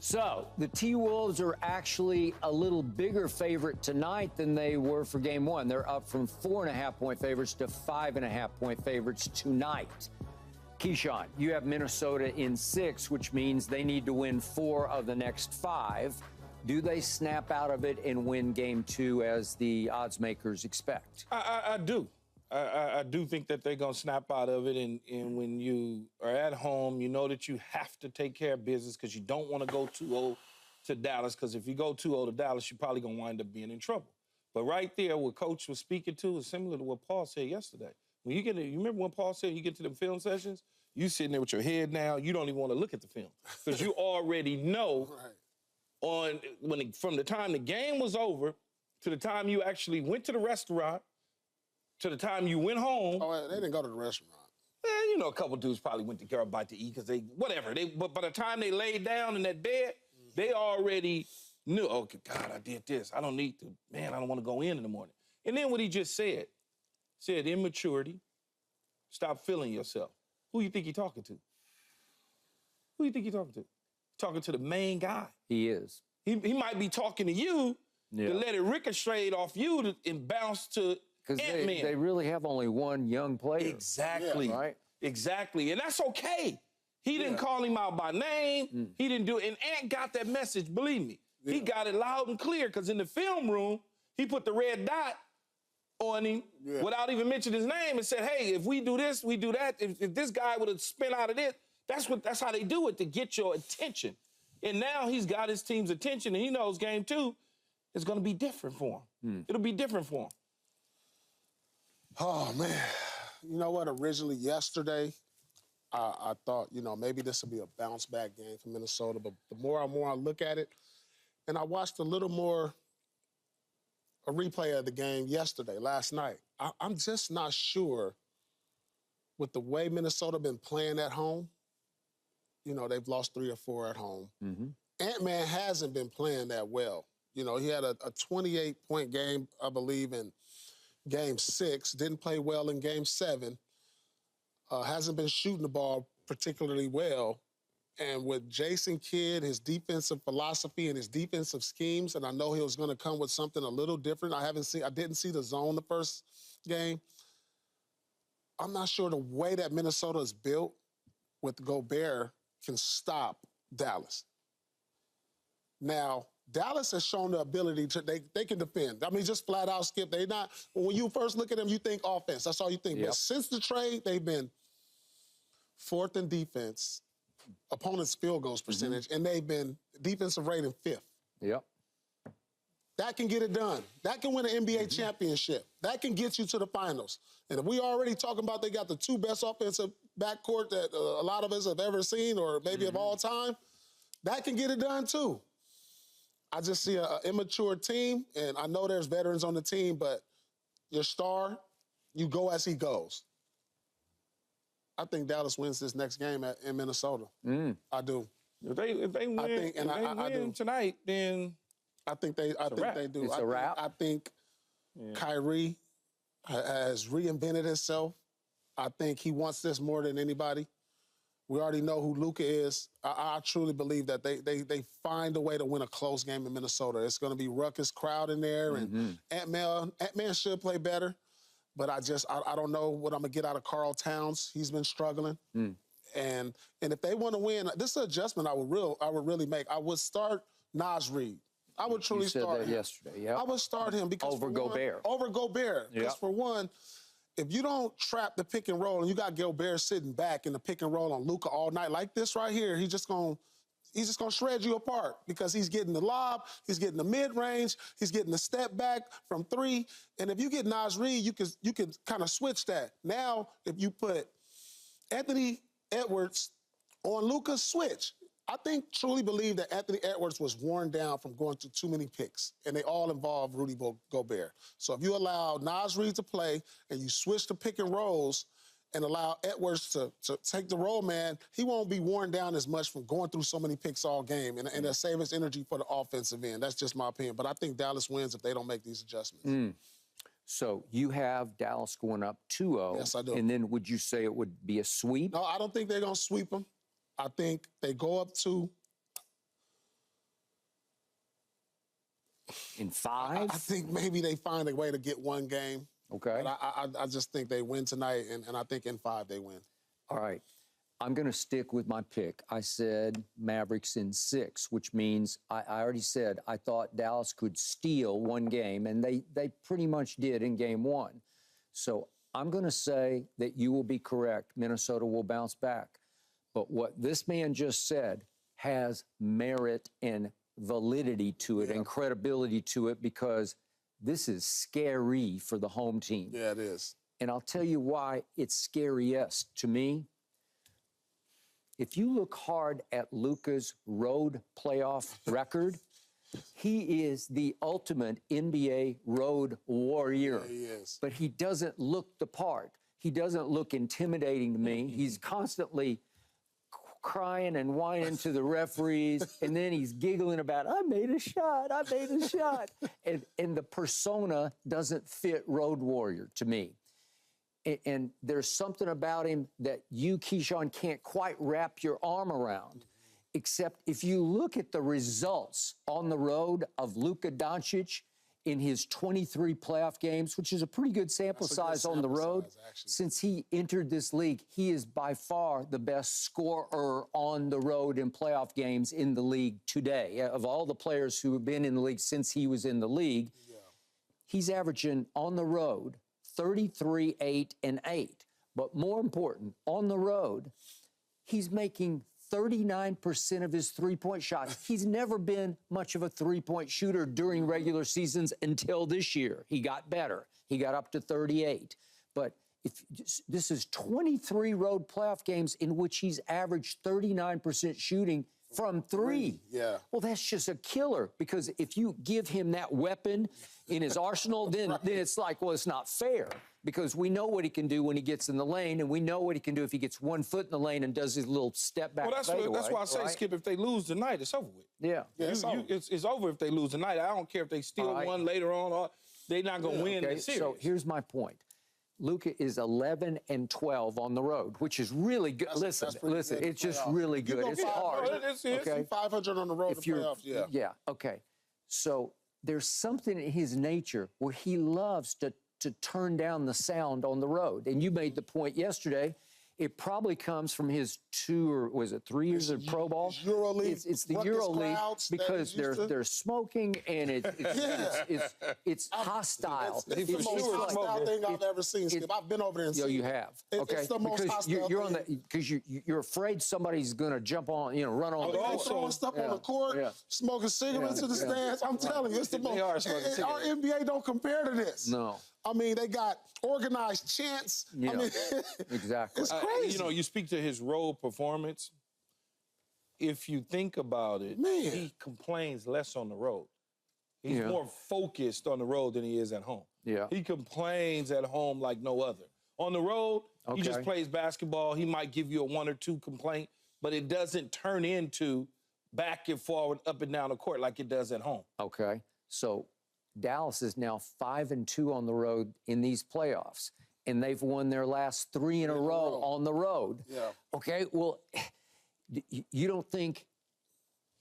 So the T-Wolves are actually a little bigger favorite tonight than they were for game one. They're up from 4.5-point favorites to 5.5-point favorites tonight. Keyshawn, you have Minnesota in 6, which means they need to win 4 of the next 5. Do they snap out of it and win game 2 as the odds makers expect? I do. I do think that they're going to snap out of it. And when you are at home, you know that you have to take care of business because you don't want to go 2-0 to Dallas, because if you go 2-0 to Dallas, you're probably going to wind up being in trouble. But right there, what Coach was speaking to is similar to what Paul said yesterday. When you remember when Paul said you get to them film sessions, you sitting there with your head down, you don't even want to look at the film because you already know from the time the game was over to the time you actually went to the restaurant to the time you went home. Oh, they didn't go to the restaurant. You know, a couple dudes probably went to get a bite to eat because but by the time they laid down in that bed, they already knew, oh, God, I did this. I don't need to, I don't want to go in the morning. And then what he just said immaturity, stop feeling yourself. Who you think you're talking to? Who you think you're talking to? Talking to the main guy. He is. He might be talking to you to let it ricochet off you and bounce to Ant-Man. Because they really have only one young player. Exactly. Yeah, right? Exactly. And that's okay. He didn't call him out by name. He didn't do it. And Ant got that message, believe me. Yeah. He got it loud and clear because in the film room, he put the red dot on him without even mentioning his name and said, hey, if we do this, we do that. If this guy would have spent out of this, that's how they do it, to get your attention. And now he's got his team's attention, and he knows game 2 is going to be different for him. It'll be different for him. Oh, man. You know what? Originally yesterday, I thought, maybe this would be a bounce-back game for Minnesota. But the more I look at it, and I watched a replay of the game last night. I'm just not sure with the way Minnesota been playing at home. They've lost 3 or 4 at home. Ant-Man hasn't been playing that well. He had a 28-point game, I believe, in Game 6. Didn't play well in Game 7. Hasn't been shooting the ball particularly well. And with Jason Kidd, his defensive philosophy and his defensive schemes, and I know he was going to come with something a little different. I didn't see the zone the first game. I'm not sure the way that Minnesota is built with Gobert can stop Dallas. Now, Dallas has shown the ability to, they can defend. I mean, just flat out, Skip. When you first look at them, you think offense. That's all you think. Yep. But since the trade, they've been 4th in defense, opponent's field goals percentage, and they've been defensive rating 5th. Yep. That can get it done. That can win an NBA championship. That can get you to the finals. And if we already talking about they got the 2 best offensive backcourt that a lot of us have ever seen or maybe of all time, that can get it done too. I just see an immature team, and I know there's veterans on the team, but your star, you go as he goes. I think Dallas wins this next game in Minnesota. I do. If they win, I do tonight, then I think they do. It's a wrap. I think Kyrie has reinvented himself. I think he wants this more than anybody. We already know who Luka is. I truly believe that they find a way to win a close game in Minnesota. It's going to be ruckus crowd in there, and Ant-Man should play better. But I don't know what I'm going to get out of Karl Towns. He's been struggling. And if they want to win, this is an adjustment I would really make. I would start Naz Reid. I would truly start him. Yesterday, yeah. I would start him because over Gobert. Over Gobert. Because for one, if you don't trap the pick and roll and you got Gobert sitting back in the pick and roll on Luka all night like this right here, he's just gonna shred you apart because he's getting the lob, he's getting the mid-range, he's getting the step back from 3. And if you get Naz Reid, you can kind of switch that. Now, if you put Anthony Edwards on Luka, switch. I truly believe that Anthony Edwards was worn down from going through too many picks, and they all involve Rudy Gobert. So if you allow Naz Reid to play and you switch the pick and rolls and allow Edwards to take the roll, man, he won't be worn down as much from going through so many picks all game, and it'll save his energy for the offensive end. That's just my opinion. But I think Dallas wins if they don't make these adjustments. So you have Dallas going up 2-0. Yes, I do. And then would you say it would be a sweep? No, I don't think they're going to sweep them. I think they go up 2. In 5? I think maybe they find a way to get one game. Okay. But I just think they win tonight, and I think in 5 they win. All right. I'm going to stick with my pick. I said Mavericks in 6, which means I already said I thought Dallas could steal one game, and they pretty much did in game 1. So I'm going to say that you will be correct. Minnesota will bounce back. But what this man just said has merit and validity to it and credibility to it, because this is scary for the home team. Yeah, it is. And I'll tell you why it's scariest to me. If you look hard at Luka's road playoff record, he is the ultimate NBA road warrior. Yeah, he is. But he doesn't look the part. He doesn't look intimidating to me. He's constantly crying and whining to the referees, and then he's giggling about, I made a shot. And the persona doesn't fit road warrior to me. And there's something about him that you, Keyshawn, can't quite wrap your arm around, except if you look at the results on the road of Luka Doncic in his 23 playoff games, which is a pretty good sample size on the road. Since he entered this league, he is by far the best scorer on the road in playoff games in the league today. Of all the players who have been in the league since he was in the league, he's averaging on the road 33, 8, and 8. But more important, on the road, he's making 39% of his three-point shots. He's never been much of a three-point shooter during regular seasons until this year. He got better. He got up to 38. But this is 23 road playoff games in which he's averaged 39% shooting from 3. Yeah. Well, that's just a killer, because if you give him that weapon in his arsenal, then it's like, well, it's not fair, because we know what he can do when he gets in the lane, and we know what he can do if he gets 1 foot in the lane and does his little step back. Well, that's why I say, Skip, if they lose tonight, it's over with. Yeah. It's over if they lose tonight. I don't care if they steal one later on, or they're not going to win the series. So here's my point. Luka is 11 and 12 on the road, which is really good. Listen, good it's just really good. It's hard. Okay. 500 on the road in the playoffs, yeah. Okay. So there's something in his nature where he loves to turn down the sound on the road. And you made the point yesterday. It probably comes from his 2 or was it 3 years of pro ball? EuroLeague. It's the EuroLeague, because they're smoking, and it's hostile. It's the most hostile thing I've ever seen, Skip. I've been over there and seen it. You have. Okay. It's the most hostile you're on because you're afraid somebody's going to jump on, run on. They're throwing stuff on the court, smoking cigarettes in the stands. I'm telling you, it's the most. Our NBA don't compare to this. No. I mean, they got organized chants. Yeah, I mean, exactly. It's crazy. You speak to his road performance. If you think about it, he complains less on the road. He's more focused on the road than he is at home. Yeah. He complains at home like no other. On the road, he just plays basketball. He might give you a 1 or 2 complaint, but it doesn't turn into back and forward, up and down the court like it does at home. Okay. So Dallas is now 5-2 on the road in these playoffs, and they've won their last 3 in a row on the road. Yeah. Okay, well, you don't think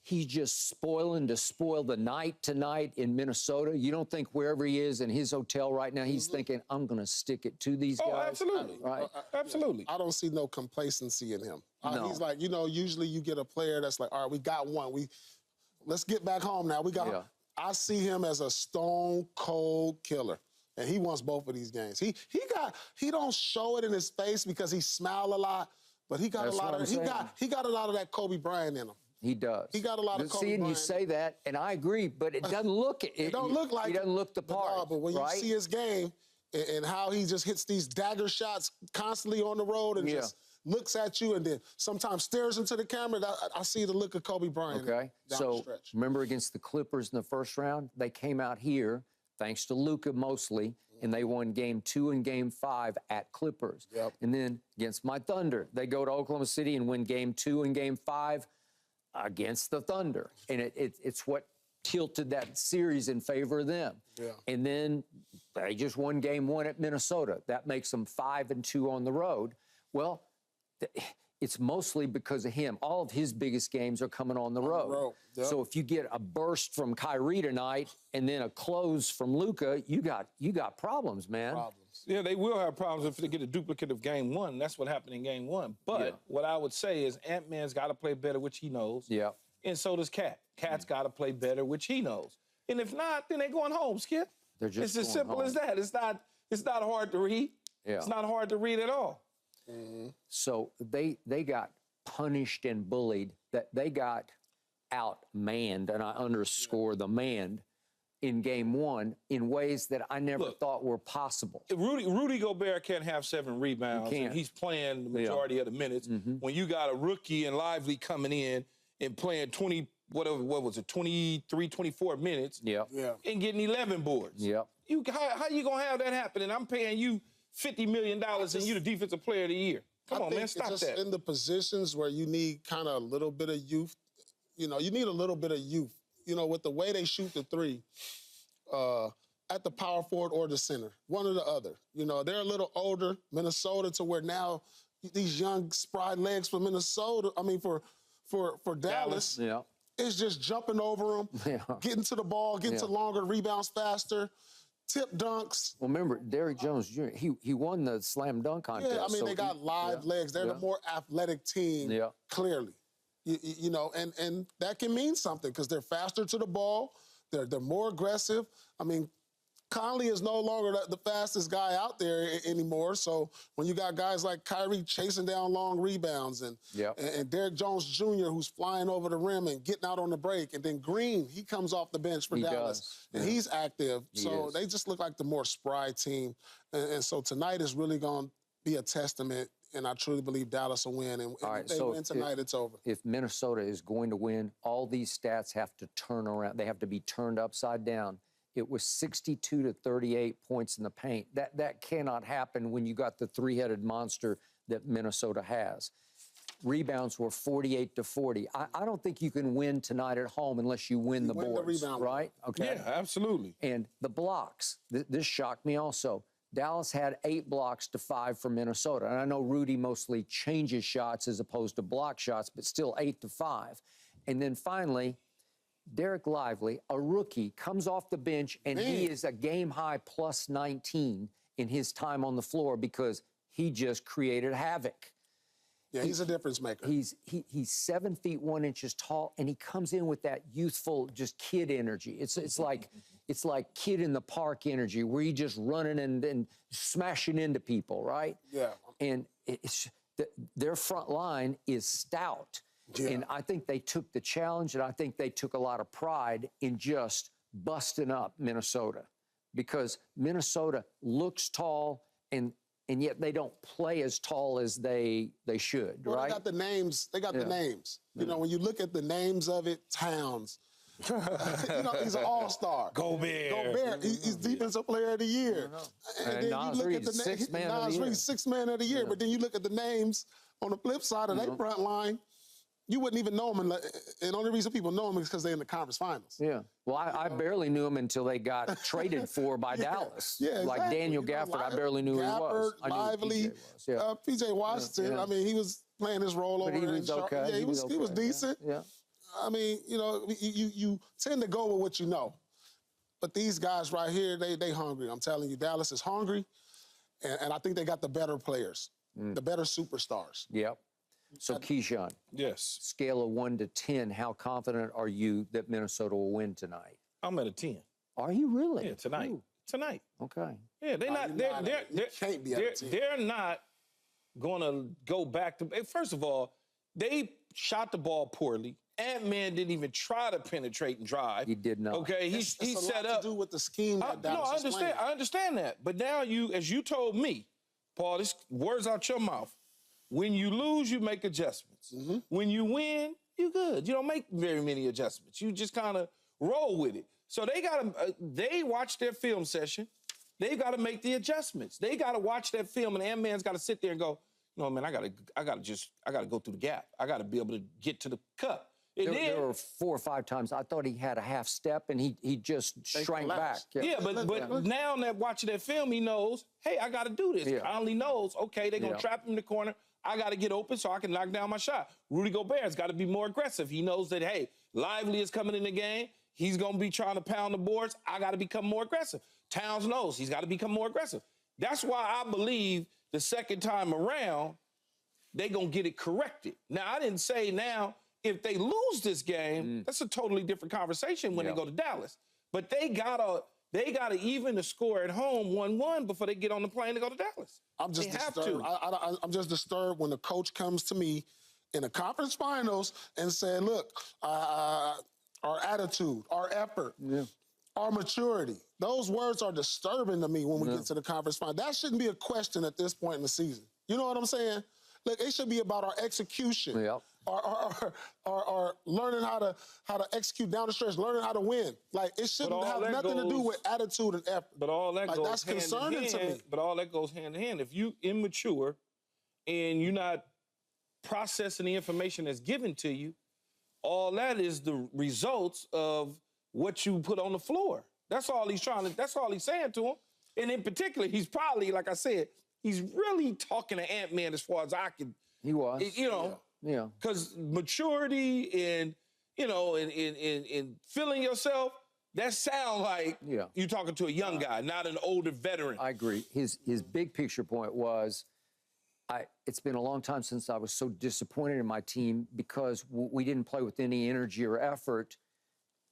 he's just spoiling to spoil the night tonight in Minnesota? You don't think wherever he is in his hotel right now, he's thinking, I'm going to stick it to these guys? Oh, absolutely. Right? Absolutely. I don't see no complacency in him. No. He's like, usually you get a player that's like, all right, we got one. Let's get back home now. I see him as a stone cold killer, and he wants both of these games. He don't show it in his face because he smiled a lot, but he got a lot of that Kobe Bryant in him. He does. He got a lot of Kobe Bryant. And you say that, and I agree, but it doesn't look it. It don't look like he doesn't look the part. But when you see his game and how he just hits these dagger shots constantly on the road and just looks at you and then sometimes stares into the camera, I see the look of Kobe Bryant. Okay, down so the stretch. remember against the Clippers in the first round, they came out here, thanks to Luka mostly, and they won Game 2 and Game 5 at Clippers. Yep. And then against my Thunder, they go to Oklahoma City and win Game 2 and Game 5 against the Thunder. And it's what tilted that series in favor of them. Yeah. And then they just won Game 1 at Minnesota. That makes them 5-2 on the road. Well, it's mostly because of him. All of his biggest games are coming on the road. Yep. So if you get a burst from Kyrie tonight and then a close from Luka, you got problems, man. Yeah, they will have problems if they get a duplicate of game one. That's what happened in game one. But what I would say is Ant-Man's got to play better, which he knows. Yeah. And so does Cat. Cat's got to play better, which he knows. And if not, then they're going home, Skip. They're just it's as simple as that. It's not hard to read. Yeah. It's not hard to read at all. So they got punished and bullied, that they got outmanned, and I underscore the manned, in game one in ways that I never thought were possible. Rudy Gobert can't have 7 rebounds, and he's playing the majority of the minutes. When you got a rookie and Lively coming in and playing 23, 24 minutes and getting 11 boards. Yep. How you going to have that happen? And I'm paying you $50 million and you the defensive player of the year. Come on, man, stop that. In the positions where you need kind of a little bit of youth, you need a little bit of youth. With the way they shoot the three, at the power forward or the center, one or the other. They're a little older, Minnesota, to where now these young, spry legs for Minnesota, for Dallas, it's just jumping over them, getting to the ball, getting to longer rebounds faster, tip dunks. Well, remember, Derrick Jones Jr., he won the slam dunk contest. Yeah, they got live legs. They're the more athletic team, clearly. And that can mean something because they're faster to the ball. They're more aggressive. Conley is no longer the fastest guy out there anymore. So when you got guys like Kyrie chasing down long rebounds and Derrick Jones Jr. who's flying over the rim and getting out on the break, and then Green, he comes off the bench for Dallas. And he's active. So they just look like the more spry team. And so tonight is really going to be a testament, and I truly believe Dallas will win. And if they win tonight, it's over. If Minnesota is going to win, all these stats have to turn around. They have to be turned upside down. It was 62 to 38 points in the paint. That cannot happen when you got the three-headed monster that Minnesota has. Rebounds were 48 to 40. I don't think you can win tonight at home unless you win the boards, right? Okay. Yeah, absolutely. And the blocks, this shocked me also. Dallas had 8 blocks to 5 for Minnesota. And I know Rudy mostly changes shots as opposed to block shots, but still 8 to 5. And then finally, Derek Lively, a rookie, comes off the bench, and he is a game-high plus 19 in his time on the floor because he just created havoc. Yeah, he's a difference maker. He's 7 feet 1 inches tall, and he comes in with that youthful, just kid energy. It's like kid in the park energy, where he just running and smashing into people, right? Yeah. And their front line is stout. Yeah. And I think they took the challenge, and I think they took a lot of pride in just busting up Minnesota, because Minnesota looks tall, and yet they don't play as tall as they should, right? They got the names. They got the names. When you look at the names of it, Towns. He's an all-star. Gobert. He's defensive player of the year. And then you look at the sixth man of the year. Sixth man of the year. But then you look at the names on the flip side of their front line. You wouldn't even know them, and the only reason people know them is because they're in the conference finals. Yeah. Well, I barely knew him until they got traded for by Dallas. Yeah, exactly. Like Daniel Gafford, I barely knew who he was. I knew Lively, P.J. Washington. He was playing his role over there. He was okay. Yeah, he was decent. Yeah. You tend to go with what you know. But these guys right here, they hungry. I'm telling you, Dallas is hungry, and I think they got the better players, the better superstars. Yep. So, Keyshawn, yes. Scale of 1 to 10, how confident are you that Minnesota will win tonight? I'm at a 10. Are you really? Yeah, tonight. Ooh. Tonight. Okay. Yeah, they're not. They're not going to go back to. First of all, they shot the ball poorly. Ant-Man didn't even try to penetrate and drive. He did not. Okay, he set up. To do with the scheme that Dallas is playing. I understand that. But now as you told me, Paul, this words out your mouth. When you lose, you make adjustments. When you win, you're good. You don't make very many adjustments. You just kind of roll with it. So they watch their film session. They've got to make the adjustments. They got to watch that film, and Ant-Man's got to sit there and go, no, man, I got to go through the gap. I got to be able to get to the cup. There were 4 or 5 times I thought he had a half step, and he just shrank back. Yeah, but now that watching that film, he knows, hey, I got to do this. Conley knows, okay, they're going to trap him in the corner. I got to get open so I can knock down my shot. Rudy Gobert's got to be more aggressive. He knows that, hey, Lively is coming in the game. He's going to be trying to pound the boards. I got to become more aggressive. Towns knows he's got to become more aggressive. That's why I believe the second time around, they're going to get it corrected. Now, I didn't say now, if they lose this game, that's a totally different conversation when they go to Dallas. But they gotta even the score at home 1-1 before they get on the plane to go to Dallas. I'm just disturbed. I'm just disturbed when the coach comes to me in the conference finals and said, look, our attitude, our effort, our maturity, those words are disturbing to me when we get to the conference final. That shouldn't be a question at this point in the season. You know what I'm saying? Look, it should be about our execution. Yep. Our learning how to execute down the stretch, learning how to win. Like, it shouldn't have nothing to do with attitude and effort. But all that goes that's hand concerning in to hand, me. But all that goes hand in hand. If you immature and you're not processing the information that's given to you, all that is the results of what you put on the floor. That's all he's saying to him. And in particular, he's probably, like I said, he's really talking to Ant-Man as far as I can. He was. You know. Yeah. Because maturity and, you know, and feeling yourself, that sound like you're talking to a young guy, not an older veteran. I agree. His big picture point was, it's been a long time since I was so disappointed in my team because we didn't play with any energy or effort.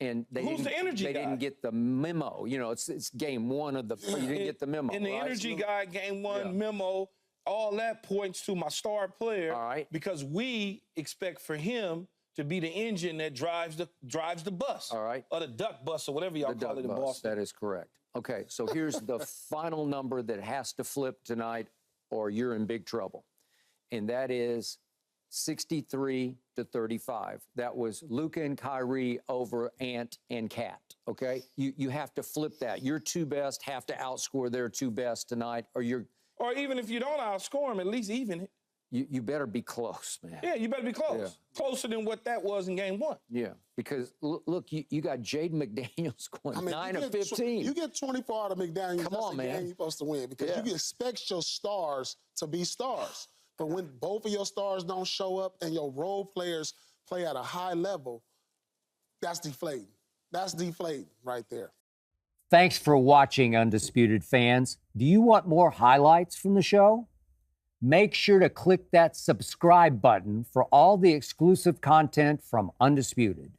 And they didn't get the memo. You know, it's game one of the. You didn't get the memo. And the energy guy, game one memo, all that points to my star player. All right. Because we expect for him to be the engine that drives the bus. All right. Or the duck bus or whatever y'all call it in Boston. That is correct. Okay, so here's the final number that has to flip tonight, or you're in big trouble, and that is 63-35. That was Luka and Kyrie over Ant and Cat, okay? You have to flip that. Your two best have to outscore their two best tonight, or you're... Or even if you don't outscore them, at least even it. You better be close, man. Yeah, you better be close. Yeah. Closer than what that was in game one. Yeah, because look, you got Jaden McDaniels going 9 of 15. You get 24 out of McDaniels. Come on, man. Game you're supposed to win because you expect your stars to be stars. But when both of your stars don't show up and your role players play at a high level, that's deflating. That's deflating right there. Thanks for watching, Undisputed fans. Do you want more highlights from the show? Make sure to click that subscribe button for all the exclusive content from Undisputed.